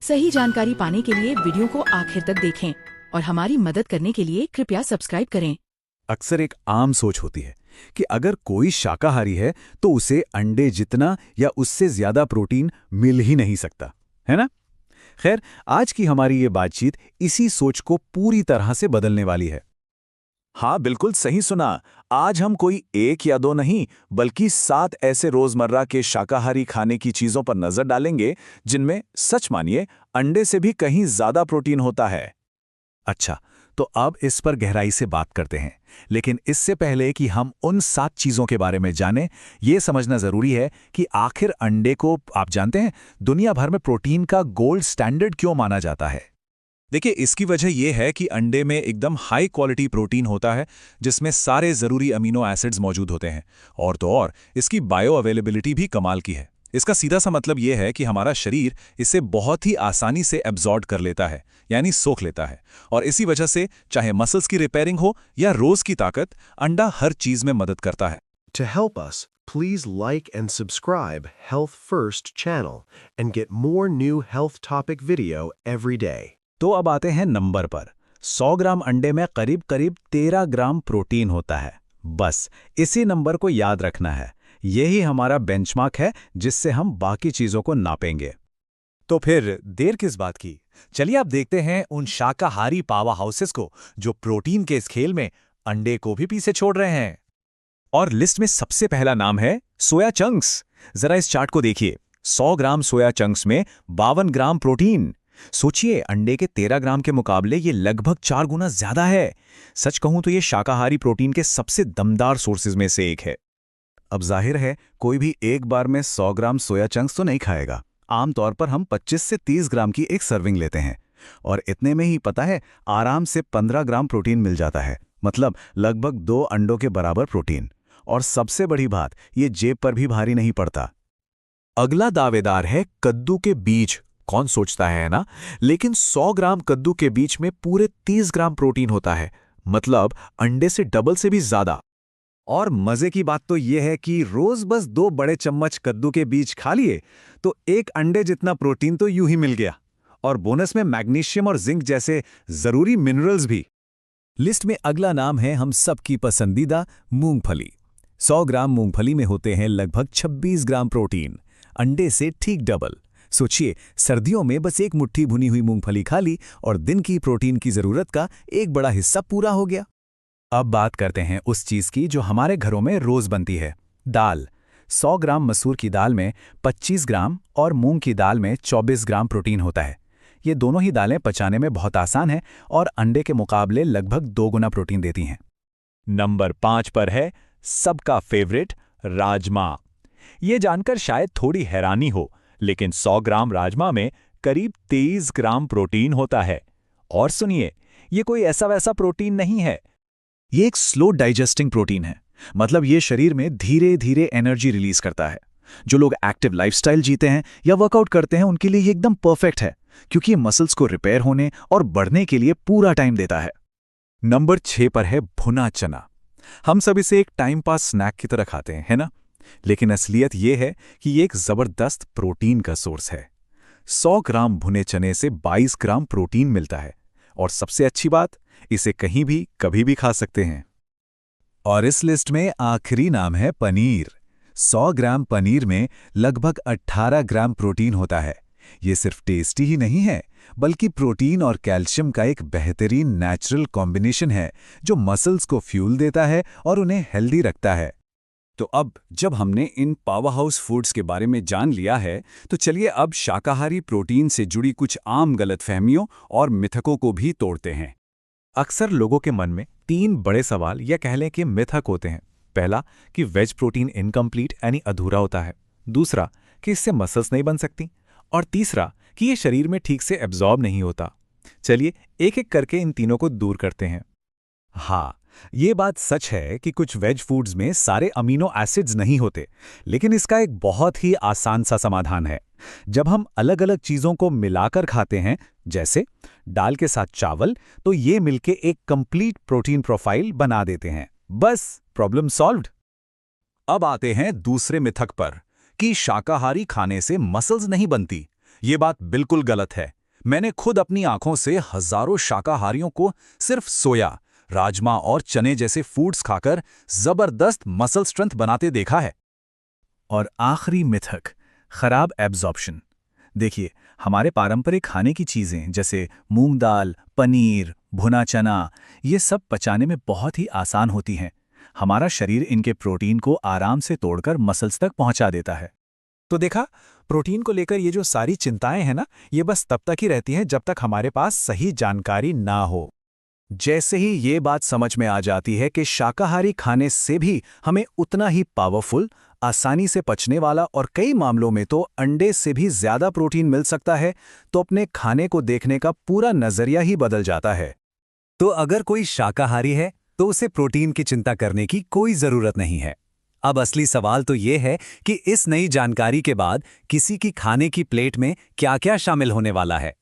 सही जानकारी पाने के लिए वीडियो को आखिर तक देखें और हमारी मदद करने के लिए कृपया सब्सक्राइब करें। अक्सर एक आम सोच होती है कि अगर कोई शाकाहारी है तो उसे अंडे जितना या उससे ज्यादा प्रोटीन मिल ही नहीं सकता, है ना? खैर, आज की हमारी ये बातचीत इसी सोच को पूरी तरह से बदलने वाली है। हाँ, बिल्कुल सही सुना। आज हम कोई एक या दो नहीं बल्कि 7 ऐसे रोजमर्रा के शाकाहारी खाने की चीजों पर नजर डालेंगे जिनमें सच मानिए अंडे से भी कहीं ज्यादा प्रोटीन होता है। अच्छा, तो अब इस पर गहराई से बात करते हैं। लेकिन इससे पहले कि हम उन 7 चीजों के बारे में जानें, ये समझना जरूरी है कि आखिर अंडे को, आप जानते हैं, दुनिया भर में प्रोटीन का गोल्ड स्टैंडर्ड क्यों माना जाता है? देखिए, इसकी वजह यह है कि अंडे में एकदम हाई क्वालिटी प्रोटीन होता है जिसमें सारे ज़रूरी अमीनो एसिड्स मौजूद होते हैं। और तो और इसकी बायो अवेलेबिलिटी भी कमाल की है। इसका सीधा सा मतलब यह है कि हमारा शरीर इसे बहुत ही आसानी से एब्जॉर्ब कर लेता है, यानी सोख लेता है। और इसी वजह से चाहे मसल्स की रिपेयरिंग हो या रोज़ की ताकत, अंडा हर चीज़ में मदद करता है। To help us, please like and subscribe Health First channel and get more new health topic video every day. तो अब आते हैं नंबर पर। 100 ग्राम अंडे में करीब करीब 13 ग्राम प्रोटीन होता है। बस इसी नंबर को याद रखना है। यही हमारा बेंचमार्क है जिससे हम बाकी चीजों को नापेंगे। तो फिर देर किस बात की? चलिए अब देखते हैं उन शाकाहारी पावर हाउसेस को जो प्रोटीन के इस खेल में अंडे को भी पीछे छोड़ रहे हैं। और लिस्ट में सबसे पहला नाम है सोया चंक्स। जरा इस चार्ट को देखिए। 100 ग्राम सोया चंक्स में 52 ग्राम प्रोटीन। सोचिए, अंडे के 13 ग्राम के मुकाबले ये लगभग 4 गुना ज्यादा है। सच कहूं तो ये शाकाहारी प्रोटीन के सबसे दमदार सोर्सेज में से एक है। अब जाहिर है, कोई भी एक बार में 100 ग्राम सोया चंक्स तो नहीं खाएगा। आमतौर पर हम 25 से 30 ग्राम की एक सर्विंग लेते हैं और इतने में ही, पता है, आराम से 15 ग्राम प्रोटीन मिल जाता है। मतलब लगभग 2 अंडों के बराबर प्रोटीन। और सबसे बड़ी बात, ये जेब पर भी भारी नहीं पड़ता। अगला दावेदार है कद्दू के बीज। कौन सोचता है ना? लेकिन 100 ग्राम कद्दू के बीज में पूरे 30 ग्राम प्रोटीन होता है। मतलब अंडे से डबल से भी ज्यादा। और मजे की बात तो यह है कि रोज बस 2 बड़े चम्मच कद्दू के बीज खा लिए तो एक अंडे जितना प्रोटीन तो यूं ही मिल गया। और बोनस में मैग्नीशियम और जिंक जैसे जरूरी मिनरल्स भी। लिस्ट में अगला नाम है हम सबकी पसंदीदा मूंगफली। 100 ग्राम मूंगफली में होते हैं लगभग 26 ग्राम प्रोटीन। अंडे से ठीक डबल। सोचिए, सर्दियों में बस एक मुट्ठी भुनी हुई मूंगफली खा ली और दिन की प्रोटीन की जरूरत का एक बड़ा हिस्सा पूरा हो गया। अब बात करते हैं उस चीज की जो हमारे घरों में रोज बनती है, दाल। 100 ग्राम मसूर की दाल में 25 ग्राम और मूंग की दाल में 24 ग्राम प्रोटीन होता है। ये दोनों ही दालें पचाने में बहुत आसान हैं और अंडे के मुकाबले लगभग 2 गुना प्रोटीन देती हैं। नंबर 5 पर है सबका फेवरेट राजमा। ये जानकर शायद थोड़ी हैरानी हो, लेकिन 100 ग्राम राजमा में करीब 23 ग्राम प्रोटीन होता है। और सुनिए, ये कोई ऐसा वैसा प्रोटीन नहीं है। ये एक स्लो डाइजेस्टिंग प्रोटीन है। मतलब ये शरीर में धीरे धीरे एनर्जी रिलीज करता है। जो लोग एक्टिव लाइफस्टाइल जीते हैं या वर्कआउट करते हैं उनके लिए ये एकदम परफेक्ट है, क्योंकि ये मसल्स को रिपेयर होने और बढ़ने के लिए पूरा टाइम देता है। नंबर 6 पर है भुना चना। हम सब इसे एक टाइम पास स्नैक की तरह खाते हैं, है ना? लेकिन असलियत यह है कि ये एक जबरदस्त प्रोटीन का सोर्स है। 100 ग्राम भुने चने से 22 ग्राम प्रोटीन मिलता है। और सबसे अच्छी बात, इसे कहीं भी कभी भी खा सकते हैं। और इस लिस्ट में आखिरी नाम है पनीर। 100 ग्राम पनीर में लगभग 18 ग्राम प्रोटीन होता है। ये सिर्फ टेस्टी ही नहीं है, बल्कि प्रोटीन और कैल्शियम का एक बेहतरीन नेचुरल कॉम्बिनेशन है जो मसल्स को फ्यूल देता है और उन्हें हेल्दी रखता है। तो अब जब हमने इन पावर हाउस फूड्स के बारे में जान लिया है, तो चलिए अब शाकाहारी प्रोटीन से जुड़ी कुछ आम गलतफहमियों और मिथकों को भी तोड़ते हैं। अक्सर लोगों के मन में 3 बड़े सवाल या कह लें कि मिथक होते हैं। पहला, कि वेज प्रोटीन इनकम्प्लीट यानी अधूरा होता है। दूसरा, कि इससे मसल्स नहीं बन सकती। और तीसरा, कि ये शरीर में ठीक से एब्जॉर्ब नहीं होता। चलिए एक एक करके इन तीनों को दूर करते हैं। हाँ, ये बात सच है कि कुछ वेज फूड्स में सारे अमीनो एसिड्स नहीं होते, लेकिन इसका एक बहुत ही आसान सा समाधान है। जब हम अलग अलग चीजों को मिलाकर खाते हैं, जैसे दाल के साथ चावल, तो ये मिलके एक कंप्लीट प्रोटीन प्रोफाइल बना देते हैं। बस प्रॉब्लम सॉल्व्ड। अब आते हैं दूसरे मिथक पर कि शाकाहारी खाने से मसल्स नहीं बनती। ये बात बिल्कुल गलत है। मैंने खुद अपनी आंखों से हजारों शाकाहारियों को सिर्फ सोया, राजमा और चने जैसे फूड्स खाकर जबरदस्त मसल स्ट्रेंथ बनाते देखा है। और आखिरी मिथक, खराब एब्जॉर्प्शन। देखिए, हमारे पारंपरिक खाने की चीज़ें जैसे मूंग दाल, पनीर, भुना चना, ये सब पचाने में बहुत ही आसान होती हैं। हमारा शरीर इनके प्रोटीन को आराम से तोड़कर मसल्स तक पहुंचा देता है। तो देखा, प्रोटीन को लेकर ये जो सारी चिंताएं हैं ना, ये बस तब तक ही रहती हैं जब तक हमारे पास सही जानकारी ना हो। जैसे ही ये बात समझ में आ जाती है कि शाकाहारी खाने से भी हमें उतना ही पावरफुल, आसानी से पचने वाला और कई मामलों में तो अंडे से भी ज्यादा प्रोटीन मिल सकता है, तो अपने खाने को देखने का पूरा नजरिया ही बदल जाता है। तो अगर कोई शाकाहारी है तो उसे प्रोटीन की चिंता करने की कोई जरूरत नहीं है। अब असली सवाल तो ये है कि इस नई जानकारी के बाद किसी की खाने की प्लेट में क्या-क्या शामिल होने वाला है।